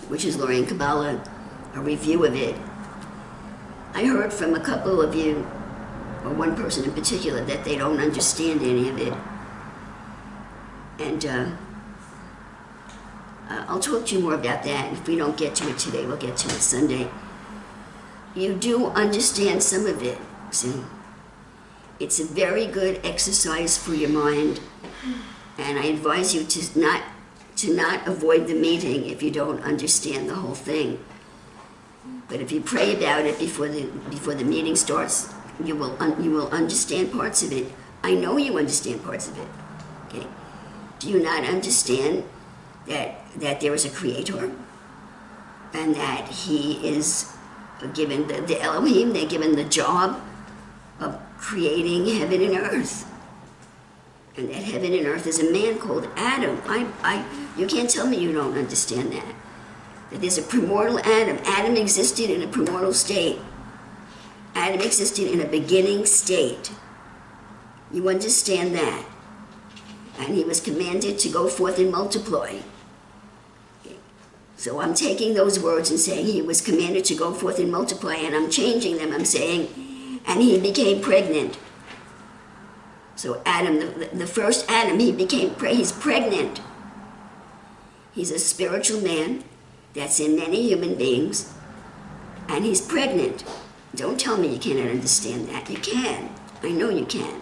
which is LURIAN Kabbalah, a review of it. I heard from a couple of you, or one person in particular, that they don't understand any of it. And I'll talk to you more about that. If we don't get to it today, we'll get to it Sunday. You do understand some of it, see? It's a very good exercise for your mind, and I advise you to not avoid the meeting if you don't understand the whole thing. But if you pray about it before the meeting starts, you will understand parts of it. I know you understand parts of it. Okay? Do you not understand that there is a creator, and that he is given the Elohim, they're given the job of creating heaven and earth, and that heaven and earth is a man called Adam. You can't tell me you don't understand that. That there's a primordial Adam. Adam existed in a primordial state. Adam existed in a beginning state. You understand that. And he was commanded to go forth and multiply. Okay. So I'm taking those words and saying he was commanded to go forth and multiply, and I'm changing them. I'm saying, and he became pregnant. So Adam, the first Adam, he's pregnant. He's a spiritual man that's in many human beings, and he's pregnant. Don't tell me you cannot understand that. You can. I know you can.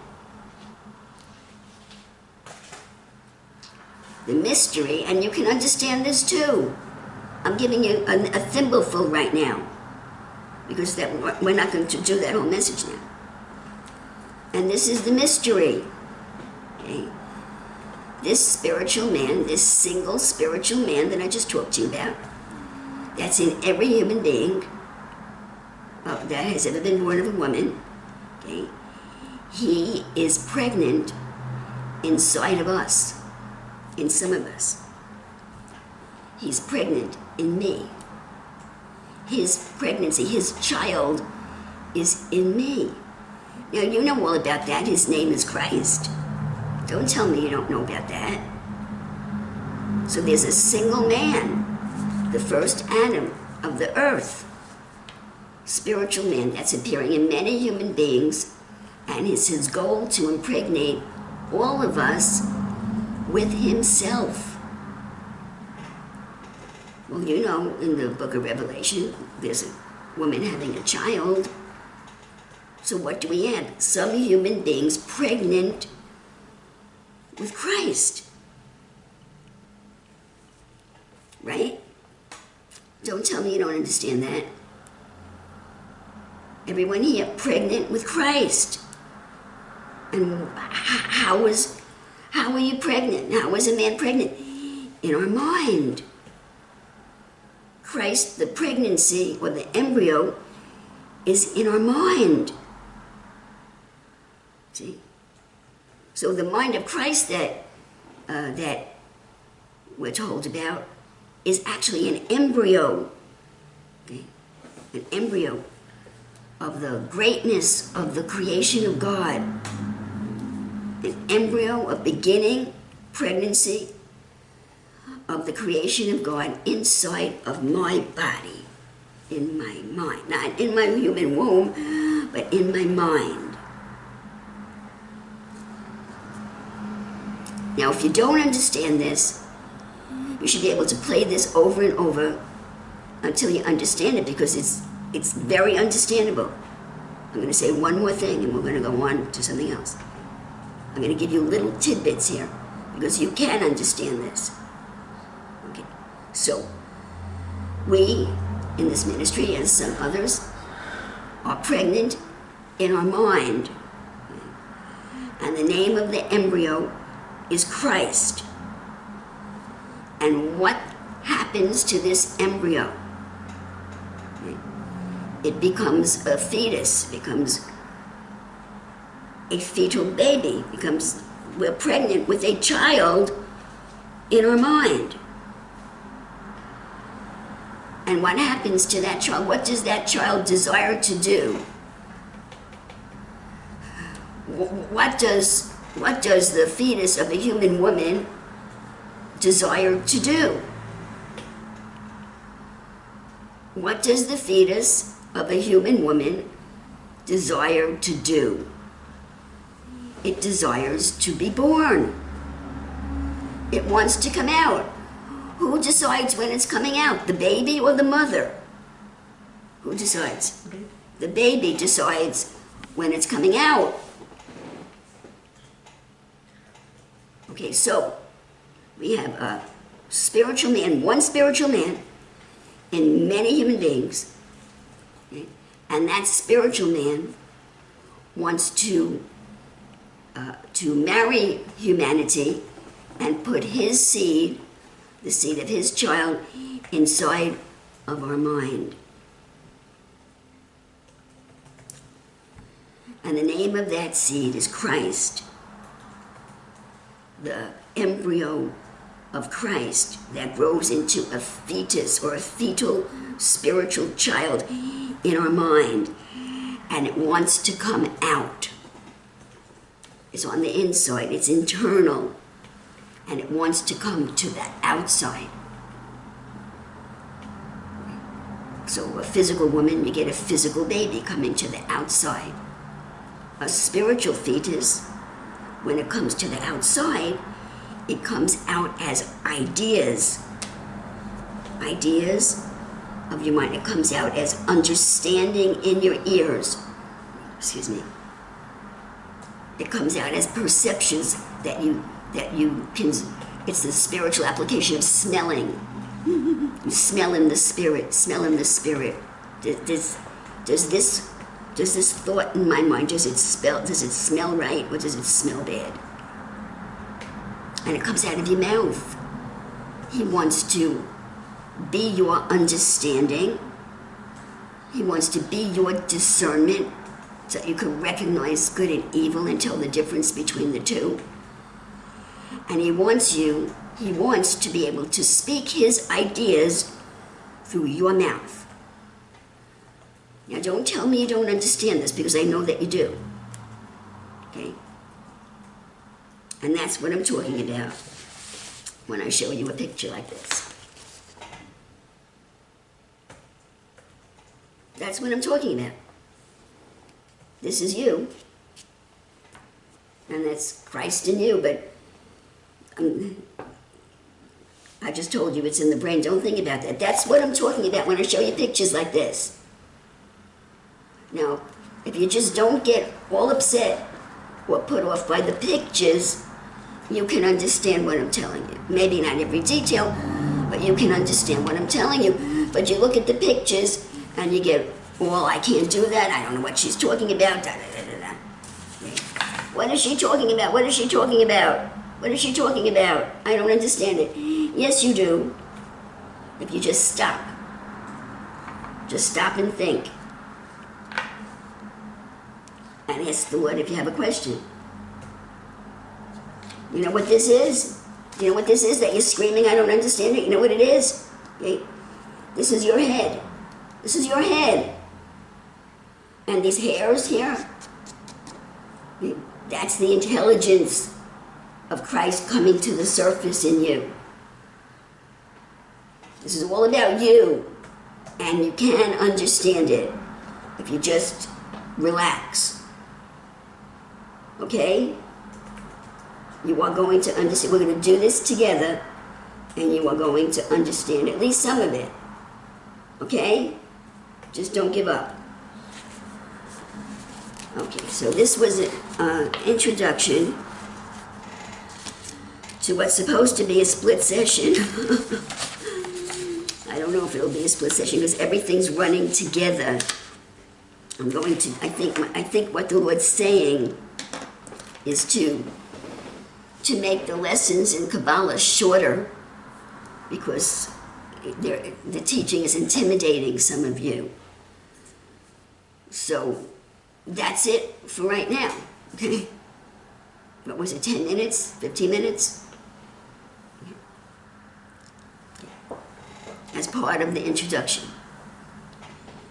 The mystery, and you can understand this too. I'm giving you a thimbleful right now, because we're not going to do that whole message now. And this is the mystery. Okay? This spiritual man, this single spiritual man that I just talked to you about, that's in every human being that has ever been born of a woman, okay? He is pregnant inside of us, in some of us. He's pregnant in me. His pregnancy, his child, is in me. Now, you know all about that. His name is Christ. Don't tell me you don't know about that. So there's a single man, the first Adam of the earth, spiritual man that's appearing in many human beings, and it's his goal to impregnate all of us with himself. Well, you know, in the book of Revelation, there's a woman having a child. So what do we have? Some human beings pregnant with Christ. Right? Don't tell me you don't understand that. Everyone here pregnant with Christ. And how are you pregnant? How is a man pregnant? In our mind. Christ, the pregnancy or the embryo, is in our mind. See? So the mind of Christ that we're told about is actually an embryo. Okay? An embryo of the greatness of the creation of God. An embryo, a beginning, pregnancy of the creation of God inside of my body, in my mind. Not in my human womb, but in my mind. Now, if you don't understand this, you should be able to play this over and over until you understand it, because it's very understandable. I'm going to say one more thing, and we're going to go on to something else. I'm going to give you little tidbits here, because you can understand this. Okay, so we, in this ministry, as some others, are pregnant in our mind. And the name of the embryo is Christ. And what happens to this embryo? It becomes a fetus, becomes a fetal baby, we're pregnant with a child in our mind. And what happens to that child? What does that child desire to do? what does the fetus of a human woman desire to do? What does the fetus of a human woman desire to do? It desires to be born. It wants to come out. Who decides when it's coming out, the baby or the mother? Who decides? The baby decides when it's coming out. Okay, so we have a spiritual man, one spiritual man in many human beings, okay? And that spiritual man wants to marry humanity and put his seed, the seed of his child, inside of our mind. And the name of that seed is Christ, the embryo of Christ that grows into a fetus or a fetal spiritual child in our mind, and it wants to come out. It's on the inside, it's internal, and it wants to come to the outside. So a physical woman, you get a physical baby coming to the outside. A spiritual fetus, when it comes to the outside, it comes out as ideas. Ideas of your mind. It comes out as understanding in your ears. Excuse me. It comes out as perceptions that you can, it's the spiritual application of smelling. You smell in the spirit, smell in the spirit. Does this thought in my mind, does it smell right, or does it smell bad? And it comes out of your mouth. He wants to be your understanding. He wants to be your discernment, so you can recognize good and evil and tell the difference between the two. And he wants to be able to speak his ideas through your mouth. Now don't tell me you don't understand this, because I know that you do. Okay? And that's what I'm talking about when I show you a picture like this. That's what I'm talking about. This is you. And that's Christ in you, but I just told you it's in the brain. Don't think about that. That's what I'm talking about when I show you pictures like this. Now, if you just don't get all upset or put off by the pictures, you can understand what I'm telling you. Maybe not every detail, but you can understand what I'm telling you. But you look at the pictures and you get, well, I can't do that. I don't know what she's talking about. Da, da, da, da, da. Okay. What is she talking about? What is she talking about? What is she talking about? I don't understand it. Yes, you do. If you just stop. Just stop and think. And ask the Lord if you have a question. You know what this is? You know what this is that you're screaming, I don't understand it? You know what it is? Okay? This is your head. This is your head. And these hairs here, that's the intelligence of Christ coming to the surface in you. This is all about you. And you can understand it if you just relax. Okay? You are going to understand. We're going to do this together, and you are going to understand at least some of it. Okay? Just don't give up. Okay, so this was an introduction to what's supposed to be a split session. I don't know if it'll be a split session because everything's running together. I'm going to, I think what the Lord's saying is to make the lessons in Kabbalah shorter, because the teaching is intimidating some of you. So that's it for right now, okay? What was it, 10 minutes, 15 minutes? As part of the introduction.